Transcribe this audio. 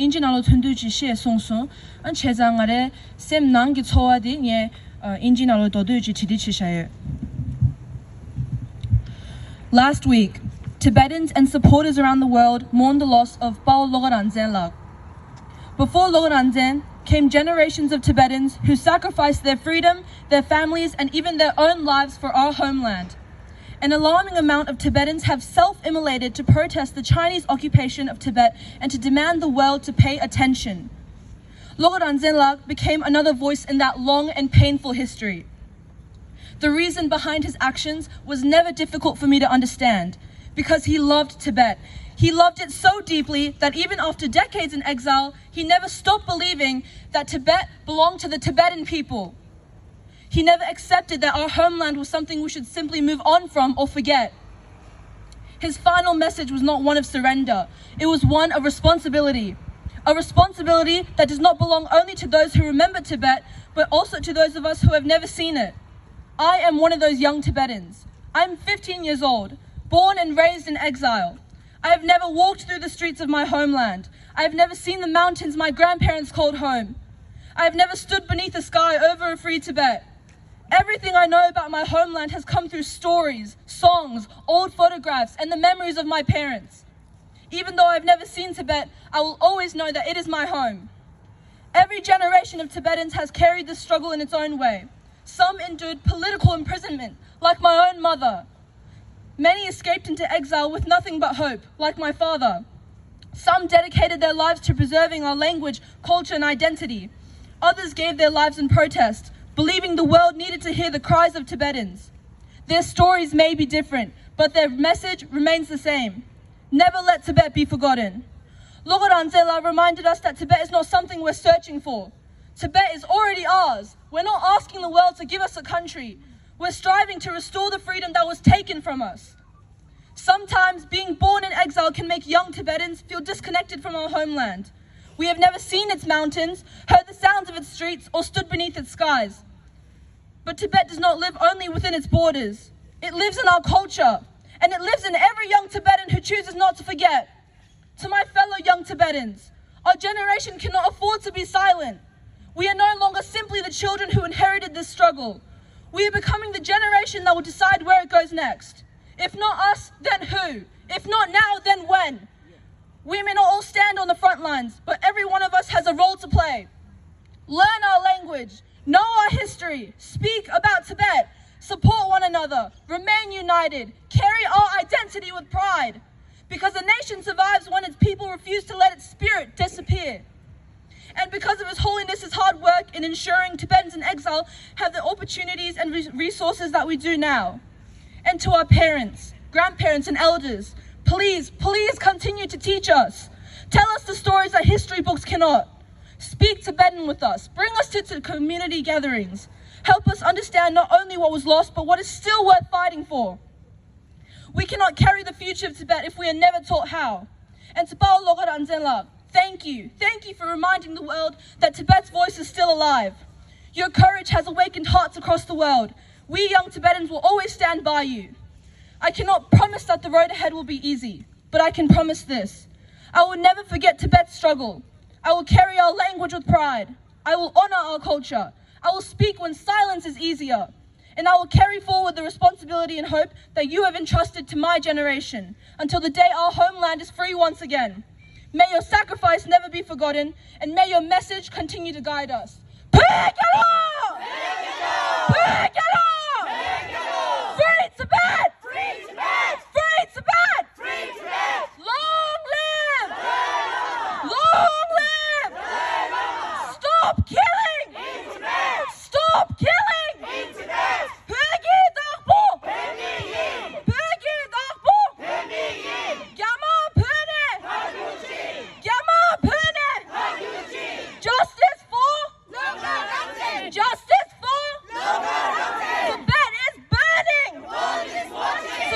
인진알로 튼두지 시에 송송 안 제장아래 셈 난기 초와디 예 인진알로 도두지 지디치샤예. Last week, Tibetans and supporters around the world mourned the loss of Pawo Rangzen. Before Rangzen came generations of Tibetans who sacrificed their freedom, their families, and even their own lives for our homeland. An alarming amount of Tibetans have self-immolated to protest the Chinese occupation of Tibet and to demand the world to pay attention. Loga Rangzen became another voice in that long and painful history. The reason behind his actions was never difficult for me to understand, because he loved Tibet. He loved it so deeply that even after decades in exile, he never stopped believing that Tibet belonged to the Tibetan people. He never accepted that our homeland was something we should simply move on from or forget. His final message was not one of surrender. It was one of responsibility. A responsibility that does not belong only to those who remember Tibet, but also to those of us who have never seen it. I am one of those young Tibetans. I'm 15 years old, born and raised in exile. I have never walked through the streets of my homeland. I have never seen the mountains my grandparents called home. I have never stood beneath the sky over a free Tibet. Everything I know about my homeland has come through stories, songs, old photographs, and the memories of my parents. Even though I've never seen Tibet, I will always know that it is my home. Every generation of Tibetans has carried this struggle in its own way. Some endured political imprisonment, like my own mother. Many escaped into exile with nothing but hope, like my father. Some dedicated their lives to preserving our language, culture, and identity. Others gave their lives in protest, believing the world needed to hear the cries of Tibetans. Their stories may be different, but their message remains the same. Never let Tibet be forgotten. Loga Rangzen reminded us that Tibet is not something we're searching for. Tibet is already ours. We're not asking the world to give us a country. We're striving to restore the freedom that was taken from us. Sometimes being born in exile can make young Tibetans feel disconnected from our homeland. We have never seen its mountains, heard the sounds of its streets, or stood beneath its skies. But Tibet does not live only within its borders. It lives in our culture, and it lives in every young Tibetan who chooses not to forget. To my fellow young Tibetans, our generation cannot afford to be silent. We are no longer simply the children who inherited this struggle. We are becoming the generation that will decide where it goes next. If not us, then who? If not now, then when? We may not all stand on the front lines, but every one of us has a role to play. Learn our language, know our history, speak about Tibet, support one another, remain united, carry our identity with pride. Because a nation survives when its people refuse to let its spirit disappear. And because of His Holiness' hard work in ensuring Tibetans in exile have the opportunities and resources that we do now. And to our parents, grandparents, and elders, please continue to teach us. Tell us the stories that history books cannot. Speak Tibetan with us. Bring us to community gatherings. Help us understand not only what was lost, but what is still worth fighting for. We cannot carry the future of Tibet if we are never taught how. And to Pawo Loga Rangzen, thank you. Thank you for reminding the world that Tibet's voice is still alive. Your courage has awakened hearts across the world. We young Tibetans will always stand by you. I cannot promise that the road ahead will be easy, but I can promise this. I will never forget Tibet's struggle. I will carry our language with pride. I will honor our culture. I will speak when silence is easier. And I will carry forward the responsibility and hope that you have entrusted to my generation until the day our homeland is free once again. May your sacrifice never be forgotten, and may your message continue to guide us. Free Tibet! Free Tibet! Free Tibet! Free Tibet! Long live! Long live! Stop killing! Stop killing!